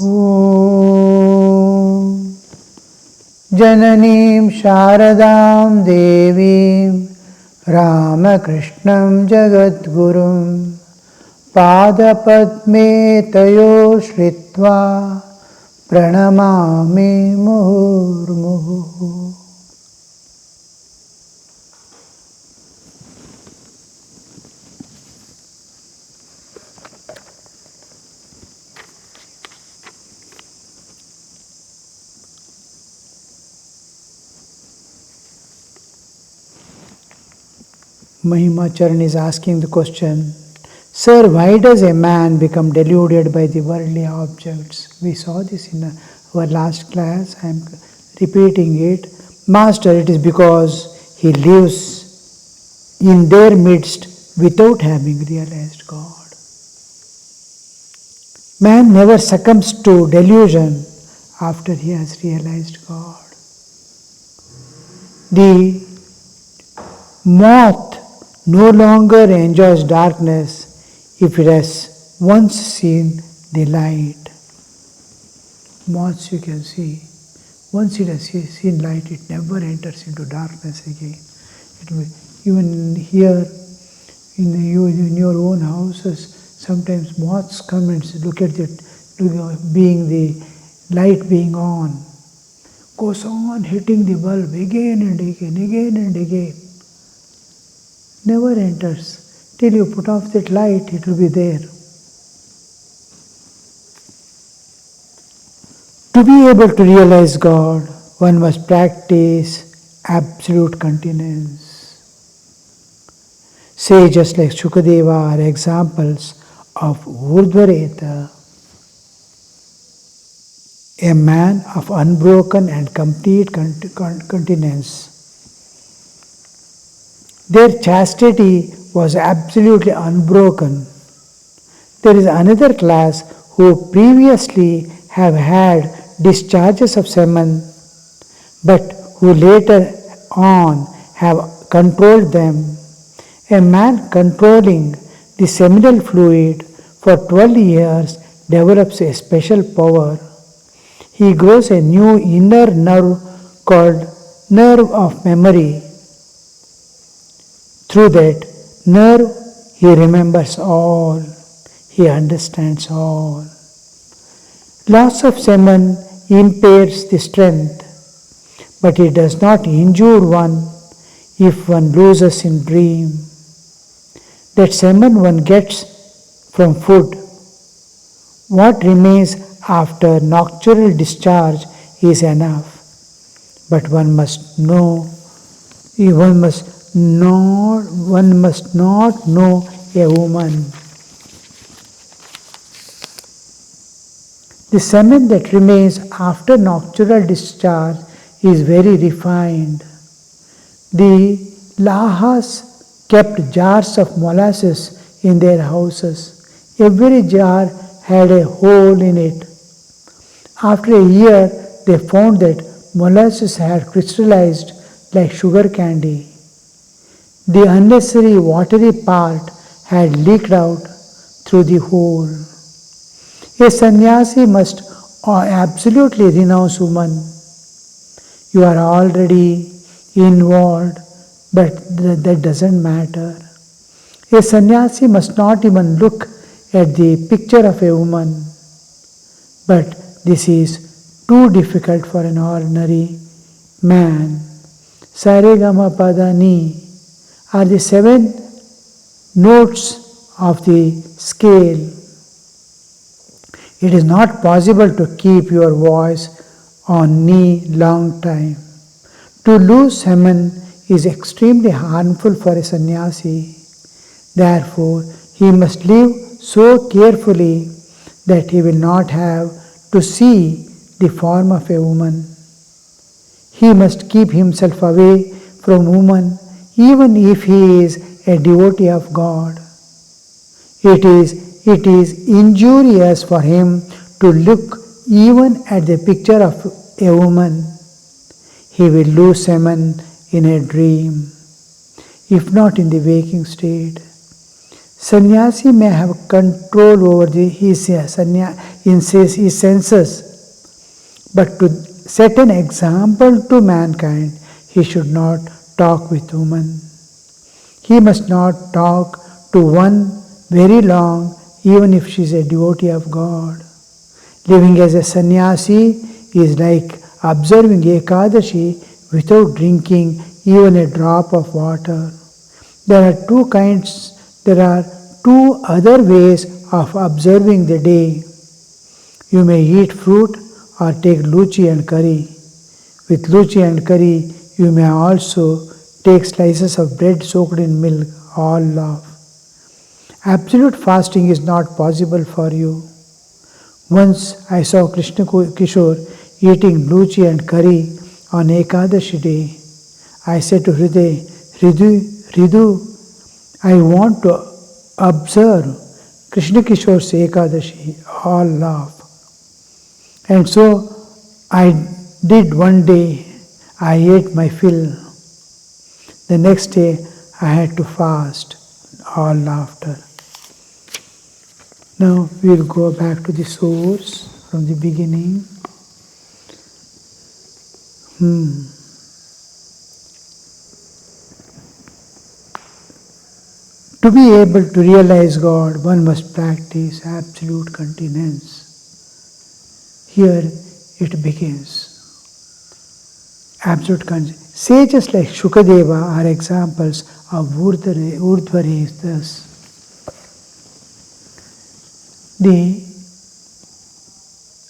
Om Jananim Sharadam Devim Ramakrishnam Jagadgurum Padapadme Tayo Shritva Pranamami Murmuhu. Mahimacharan is asking the question, Sir, why does a man become deluded by the worldly objects? We saw this in our last class. I am repeating it. Master, it is because he lives in their midst without having realized God. Man never succumbs to delusion after he has realized God. The moth no longer enjoys darkness if it has once seen the light. Moths you can see, once it has seen light, it never enters into darkness again. It will, even here in your own houses, sometimes moths come and look at it, being the light being on, goes on hitting the bulb again and again. Never enters. Till you put off that light, it will be there. To be able to realize God, one must practice absolute continence. Sages like Shukadeva are examples of Urdhvareta, a man of unbroken and complete continence. Their chastity was absolutely unbroken. There is another class who previously have had discharges of semen, but who later on have controlled them. A man controlling the seminal fluid for 12 years develops a special power. He grows a new inner nerve called nerve of memory. Through that nerve, he remembers all, he understands all. Loss of semen impairs the strength, but it does not injure one if one loses in dream. That semen one gets from food. What remains after nocturnal discharge is enough, but one must not know a woman. The semen that remains after nocturnal discharge is very refined. The Lahas kept jars of molasses in their houses. Every jar had a hole in it. After a year, they found that molasses had crystallized like sugar candy. The unnecessary watery part had leaked out through the hole. A sannyasi must absolutely renounce woman. You are already involved, but that doesn't matter. A sannyasi must not even look at the picture of a woman. But this is too difficult for an ordinary man. Saregama Padani are the 7 notes of the scale. It is not possible to keep your voice on knee long time. To lose semen is extremely harmful for a sannyasi. Therefore, he must live so carefully that he will not have to see the form of a woman. He must keep himself away from woman even if he is a devotee of God. It is injurious for him to look even at the picture of a woman. He will lose semen in a dream, if not in the waking state. Sannyasi may have control over his senses, but to set an example to mankind, he should not talk with women. He must not talk to one very long, even if she is a devotee of God. Living as a sannyasi is like observing Ekadashi without drinking even a drop of water. There are two other ways of observing the day. You may eat fruit or take luchi and curry. With luchi and curry, you may also take slices of bread soaked in milk, all love. Absolute fasting is not possible for you. Once I saw Krishna Kishore eating luchi and curry on Ekadashi day. I said to Hridu, I want to observe Krishna Kishore's Ekadashi, all love. And so I did one day. I ate my fill. The next day I had to fast, all laughter. Now we will go back to the source from the beginning. To be able to realize God, one must practice absolute continence. Here it begins. Absolute continence. Sages like Shukadeva are examples of Urdhvares thus. The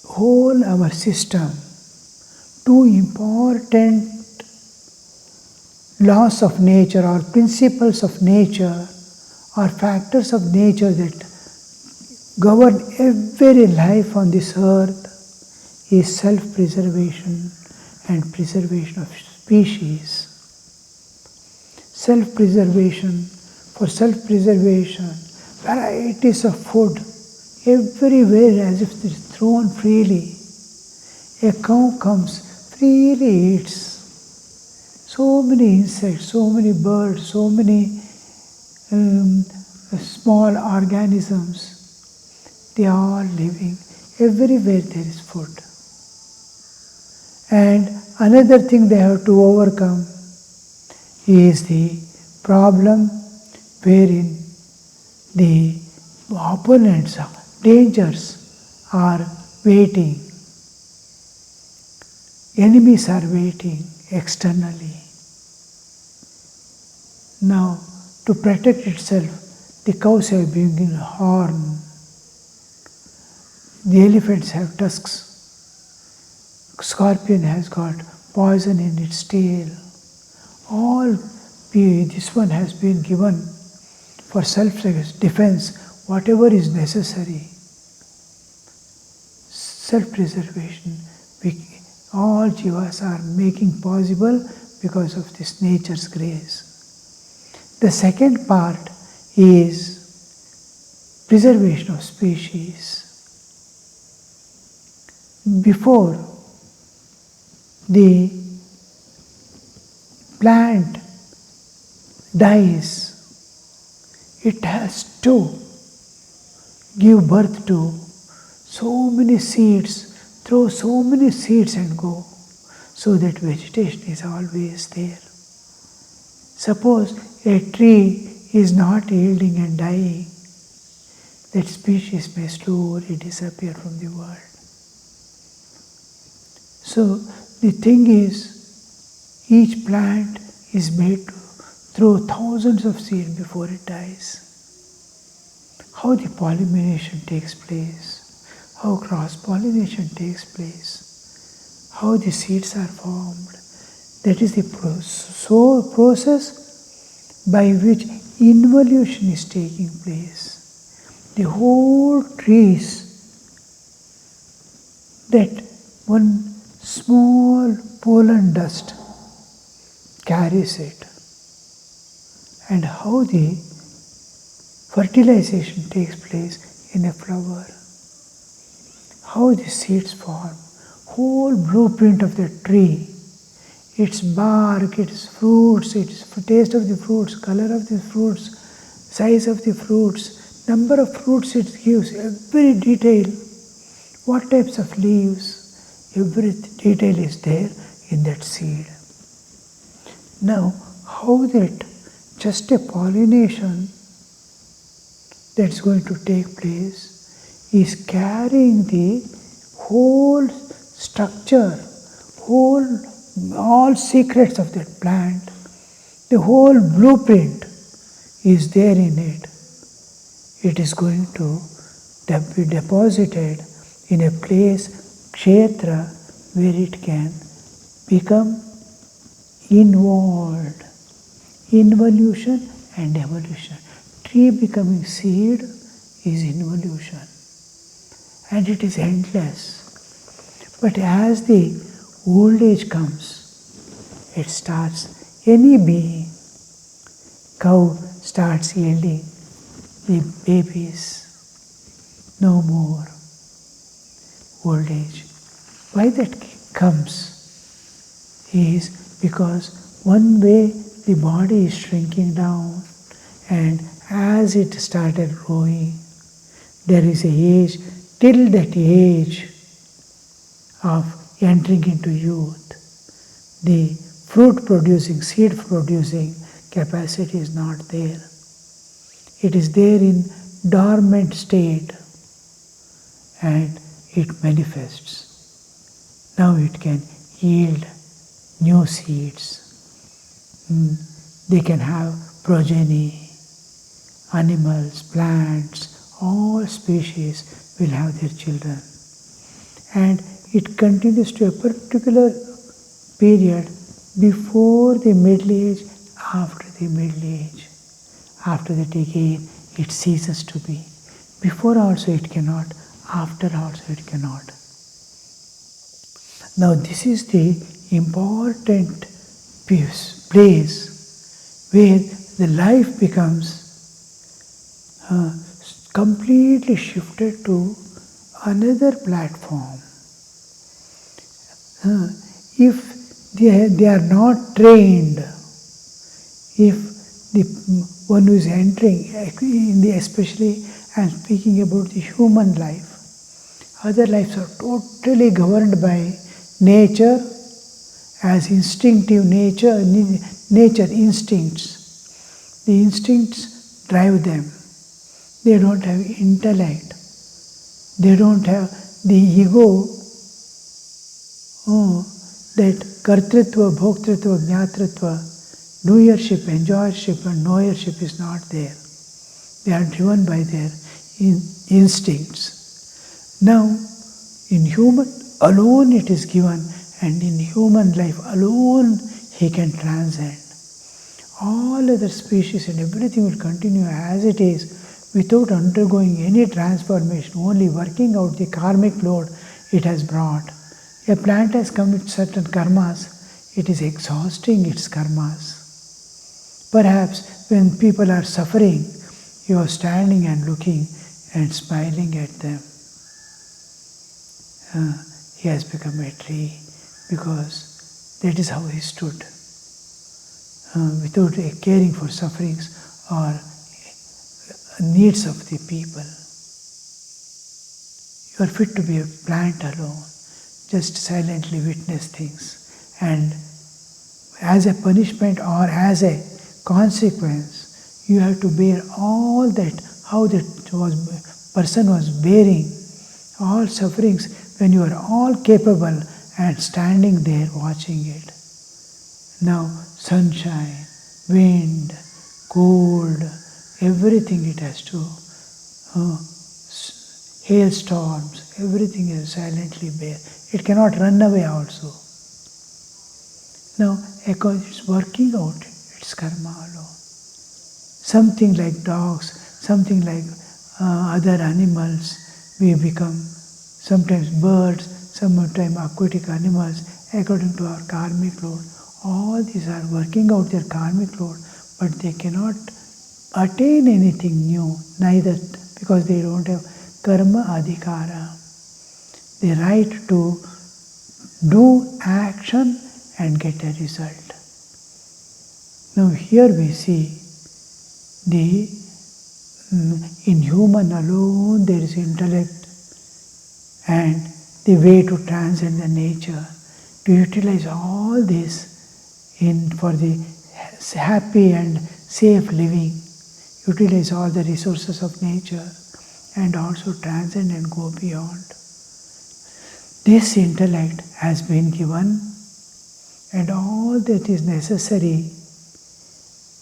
whole our system, two important laws of nature or principles of nature or factors of nature that govern every life on this earth is self-preservation and preservation of species. Self-preservation, for self-preservation, varieties of food everywhere as if it is thrown freely. A cow comes, freely eats. So many insects, so many birds, so many small organisms, they are living. Everywhere there is food. And another thing they have to overcome is the problem wherein the opponents, dangers are waiting. Enemies are waiting externally. Now, to protect itself, the cows have been given a horn. The elephants have tusks. Scorpion has got poison in its tail. This one has been given for self-defense, whatever is necessary. Self-preservation, all jivas are making possible because of this nature's grace. The second part is preservation of species. Before the plant dies, it has to give birth to so many seeds, throw so many seeds and go, so that vegetation is always there. Suppose a tree is not yielding and dying, that species may slowly disappear from the world. So the thing is, each plant is made to throw thousands of seeds before it dies. How the pollination takes place, how cross-pollination takes place, how the seeds are formed. That is the process by which involution is taking place. The whole trees, that one small pollen dust carries it, and how the fertilization takes place in a flower, how the seeds form, whole blueprint of the tree, its bark, its fruits, its taste of the fruits, color of the fruits, size of the fruits, number of fruits it gives, every detail, what types of leaves, every detail is there in that seed. Now, how that just a pollination that's going to take place is carrying the whole structure, all secrets of that plant, the whole blueprint is there in it. It is going to be deposited in a place, kshetra, where it can become involved. Involution and evolution. Tree becoming seed is involution, and it is endless. But as the old age comes, it starts, any being, cow starts yielding the babies, no more old age. Why that comes is because one way the body is shrinking down, and as it started growing, there is a age, till that age of entering into youth, the fruit producing, seed producing capacity is not there. It is there in dormant state, and it manifests. Now it can yield new seeds. They can have progeny, animals, plants, all species will have their children. And it continues to a particular period before the middle age, after the middle age. After that again it ceases to be. Before also it cannot, after also it cannot. Now this is the important place where the life becomes completely shifted to another platform. If they are not trained, if the one who is entering, especially I am speaking about the human life, other lives are totally governed by nature, as instinctive nature instincts. The instincts drive them. They don't have intellect. They don't have the ego, that kartritva, bhoktritva, jnatritva, doership, enjoyership and knowership is not there. They are driven by their instincts. Now, in human alone it is given, and in human life alone he can transcend. All other species and everything will continue as it is without undergoing any transformation, only working out the karmic load it has brought. A plant has committed certain karmas, it is exhausting its karmas. Perhaps when people are suffering, you are standing and looking and smiling at them. He has become a tree because that is how he stood, without caring for sufferings or needs of the people. You are fit to be a plant alone, just silently witness things, and as a punishment or as a consequence, you have to bear all that, how that person was bearing all sufferings when you are all capable and standing there watching it. Now sunshine, wind, cold, everything it has to, hailstorms, everything is silently bear. It cannot run away also. Now it's working out its karma alone. Something like dogs, something like other animals, we become sometimes birds, sometimes aquatic animals, according to our karmic load. All these are working out their karmic load, but they cannot attain anything new, neither, because they don't have karma adhikara, the right to do action and get a result. Now here we see the In human alone there is intellect and the way to transcend the nature, to utilize all this for the happy and safe living, utilize all the resources of nature and also transcend and go beyond. This intellect has been given and all that is necessary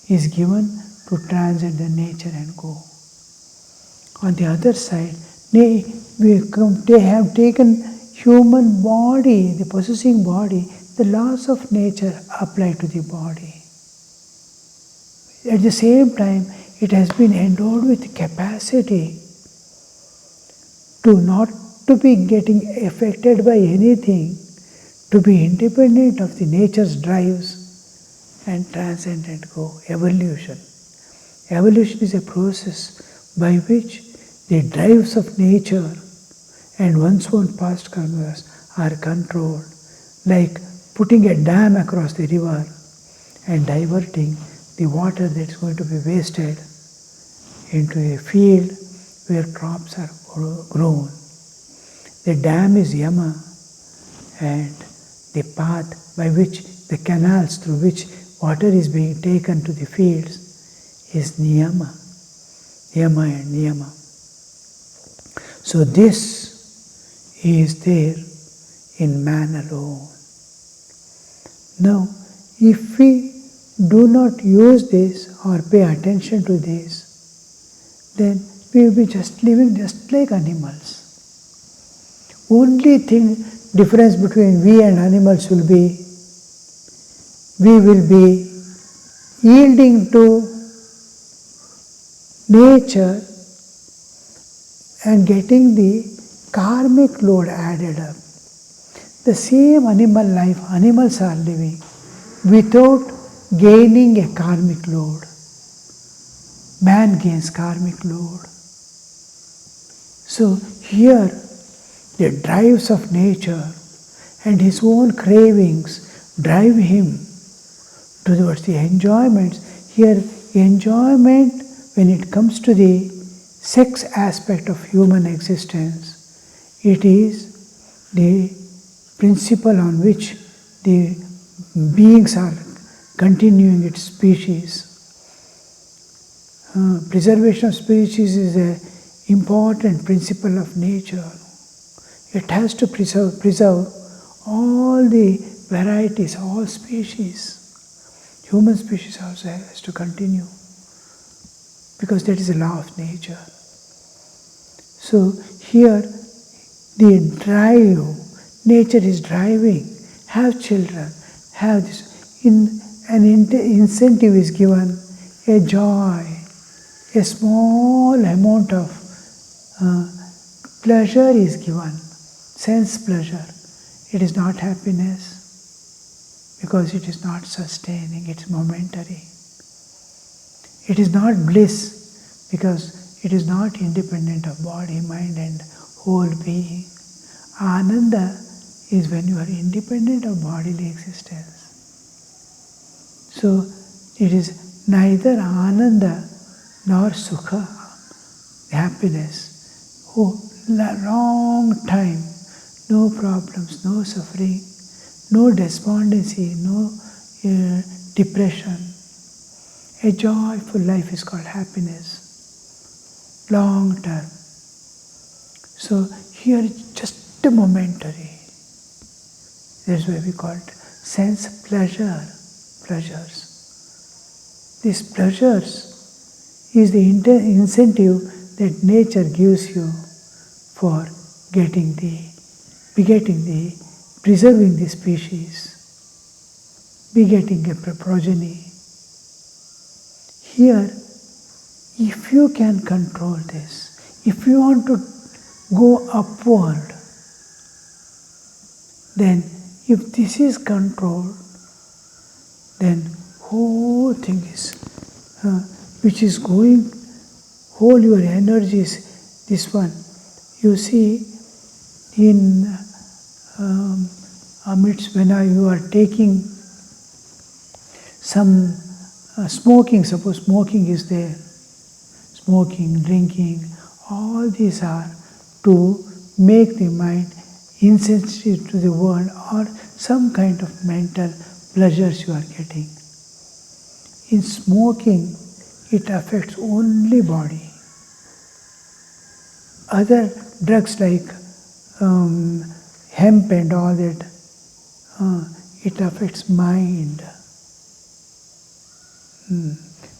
is given to transcend the nature and go. On the other side, they have taken human body, the possessing body, the laws of nature apply to the body. At the same time, it has been endowed with capacity to not to be getting affected by anything, to be independent of the nature's drives and transcend and go. Evolution. Evolution is a process by which the drives of nature and one's own past karmas are controlled, like putting a dam across the river and diverting the water that's going to be wasted into a field where crops are grown. The dam is Yama, and the path by which the canals through which water is being taken to the fields is Niyama. Yama and Niyama. So this is there in man alone. Now, if we do not use this or pay attention to this, then we will be just living just like animals. Only difference between we and animals will be, we will be yielding to nature and getting the karmic load added up. The same animal life animals are living without gaining a karmic load. Man gains karmic load. So here the drives of nature and his own cravings drive him towards the enjoyments. Here enjoyment, when it comes to the sex aspect of human existence, it is the principle on which the beings are continuing its species. Preservation of species is an important principle of nature. It has to preserve all the varieties, all species. Human species also has to continue because that is a law of nature. So here the drive, nature is driving, have children, have this. An incentive is given, a joy, a small amount of pleasure is given, sense pleasure. It is not happiness because it is not sustaining, it's momentary. It is not bliss because it is not independent of body, mind and whole being. Ananda is when you are independent of bodily existence. So it is neither Ananda nor Sukha, happiness. Oh, long time, no problems, no suffering, no despondency, no depression. A joyful life is called happiness, long term. So here just a momentary. That's why we call it sense pleasures. These pleasures is the incentive that nature gives you for preserving the species, begetting a progeny. Here, if you can control this, if you want to go upward, then if this is controlled, then whole thing is, which is going, whole your energies, this one. You see, in amidst when you are taking some smoking, suppose smoking is there. smoking, drinking, all these are to make the mind insensitive to the world or some kind of mental pleasures you are getting. In smoking, it affects only body. Other drugs like hemp and all that, it affects mind.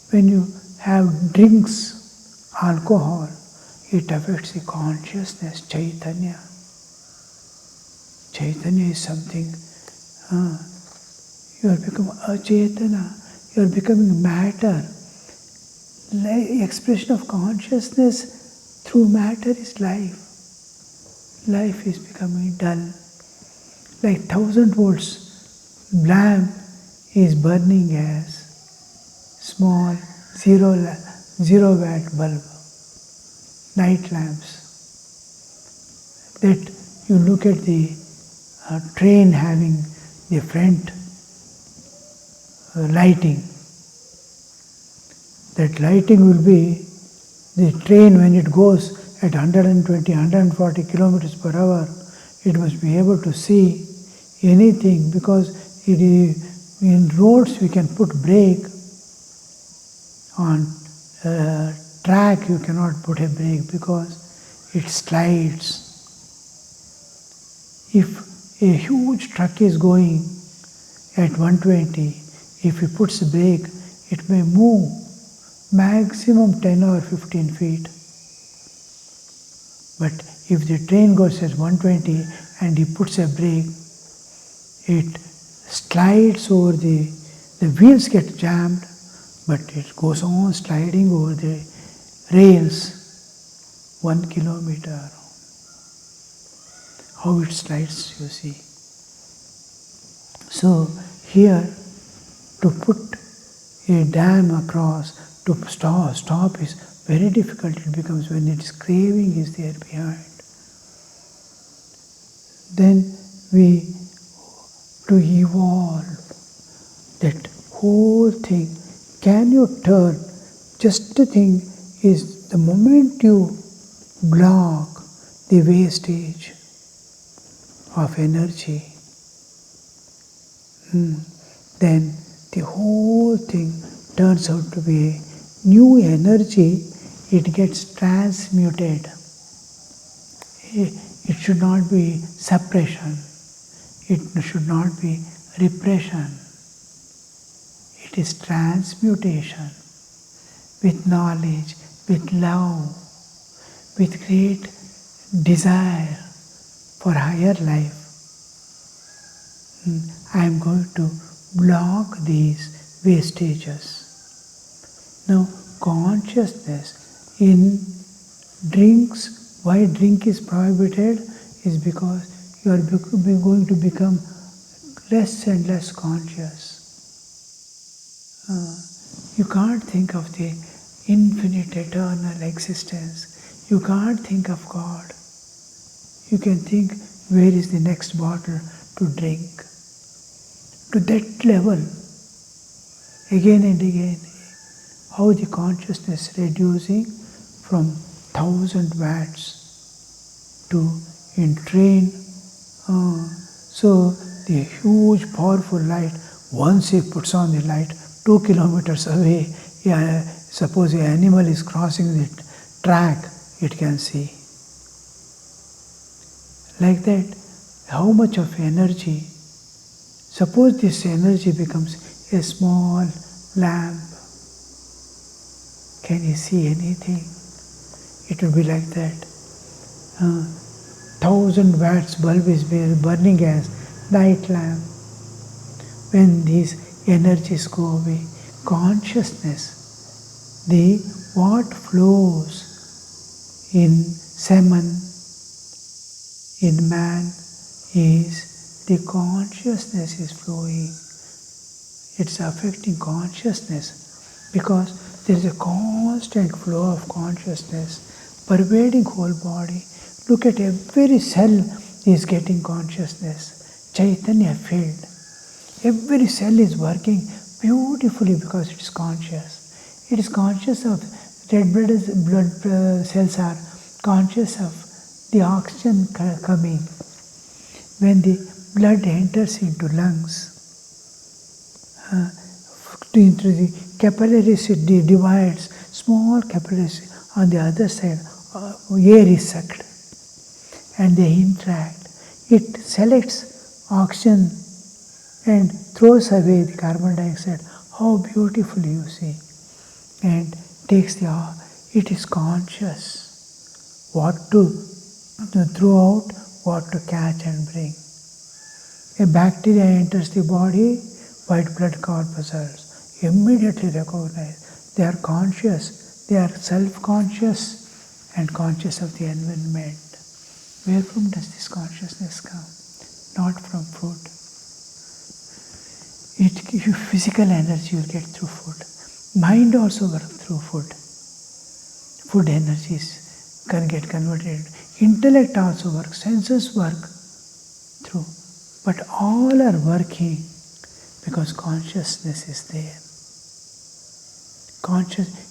When you have drinks, alcohol, it affects the consciousness, Chaitanya. Chaitanya is something, you are becoming achetana, you are becoming matter. Expression of consciousness through matter is life. Life is becoming dull. Like 1000 volts lamp is burning as small zero watt bulb, night lamps. That you look at the train having the front lighting. That lighting will be the train when it goes at 120, 140 kilometers per hour. It must be able to see anything because it is, in roads we can put brake. On track you cannot put a brake because it slides. If a huge truck is going at 120, if he puts a brake, it may move maximum 10 or 15 feet. But if the train goes at 120 and he puts a brake, it slides over the wheels get jammed, but it goes on sliding over the rails 1 kilometer. How it slides, you see. So here, to put a dam across, to stop is very difficult. It becomes when its craving is there behind. Then we, to evolve that whole thing, can you turn? Just the thing is, the moment you block the wastage of energy, then the whole thing turns out to be a new energy. It gets transmuted. It should not be suppression. It should not be repression. It is transmutation with knowledge, with love, with great desire for higher life. I am going to block these wastages. Now, consciousness in drinks, why drink is prohibited is because you are going to become less and less conscious. You can't think of the infinite eternal existence. You can't think of God. You can think, where is the next bottle to drink? To that level, again and again, how the consciousness reducing from 1000 watts to in train. So the huge powerful light, once he puts on the light 2 kilometers away, suppose an animal is crossing the track, it can see. Like that, how much of energy? Suppose this energy becomes a small lamp. Can you see anything? It will be like that. 1000 watts bulb is burning as night lamp. When these energies go away, consciousness, the what flows in semen, in man, is the consciousness is flowing. It's affecting consciousness because there is a constant flow of consciousness pervading whole body. Look at every cell is getting consciousness. Chaitanya filled. Every cell is working beautifully because it is conscious. It is conscious of Red blood cells are conscious of the oxygen coming. When the blood enters into lungs, into the capillaries, it divides, small capillaries. On the other side, air is sucked and they interact. It selects oxygen and throws away the carbon dioxide. How beautiful, you see. And takes it is conscious what to throw out, what to catch and bring. A bacteria enters the body, white blood corpuscles immediately recognize. They are conscious, they are self-conscious and conscious of the environment. Where from does this consciousness come? Not from food. Physical energy you get through food. Mind also works through food. Food energies can get converted. Intellect also works. Senses work through. But all are working because consciousness is there.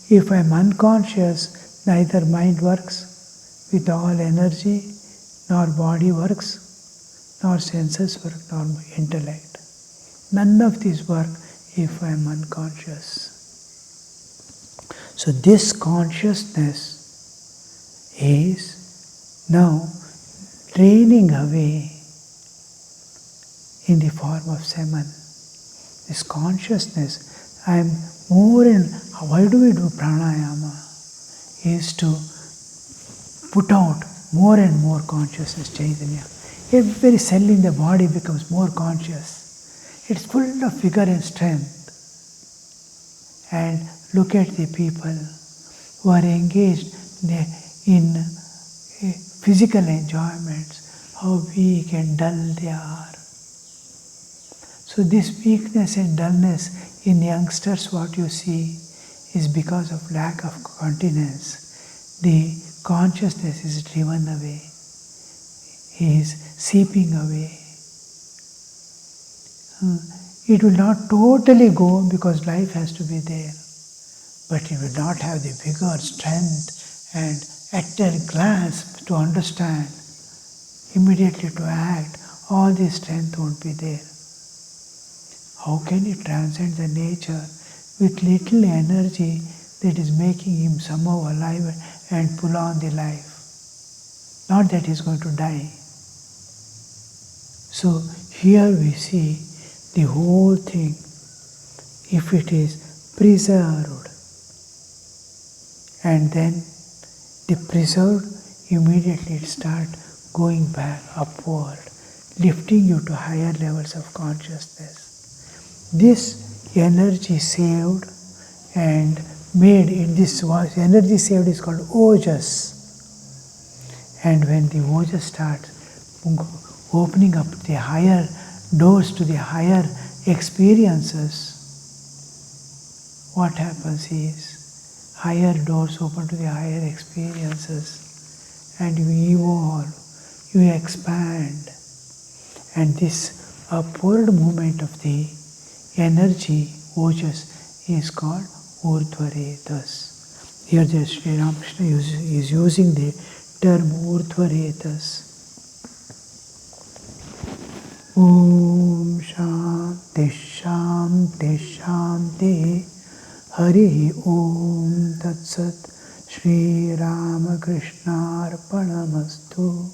If I am unconscious, neither mind works with all energy, nor body works, nor senses work, nor intellect. None of these work if I am unconscious. So this consciousness is now draining away in the form of semen. This consciousness, I am more in, why do we do pranayama? Is to put out more and more consciousness, Chaitanya. Every cell in the body becomes more conscious. It's full of vigor and strength. And look at the people who are engaged in physical enjoyments, how weak and dull they are. So this weakness and dullness in youngsters, what you see, is because of lack of continence. The consciousness is driven away, is seeping away. It will not totally go because life has to be there, but it will not have the vigor, strength and at a glance to understand, immediately to act. All this strength won't be there. How can it transcend the nature with little energy that is making him somehow alive and pull on the life? Not that he is going to die. So here we see the whole thing, if it is preserved, and then the preserved, immediately it starts going back upward, lifting you to higher levels of consciousness. This energy saved and made in this energy saved is called ojas. And when the ojas starts opening up the higher doors to the higher experiences, what happens is higher doors open to the higher experiences and you evolve, you expand, and this upward movement of the energy, ojas, is called urdhvaretas. Here the Sri Ramakrishna is using the term urdhvaretas. Om Shanti Shanti Shanti Hari Om Tat Sat Shri Ramakrishna Arpanamastu.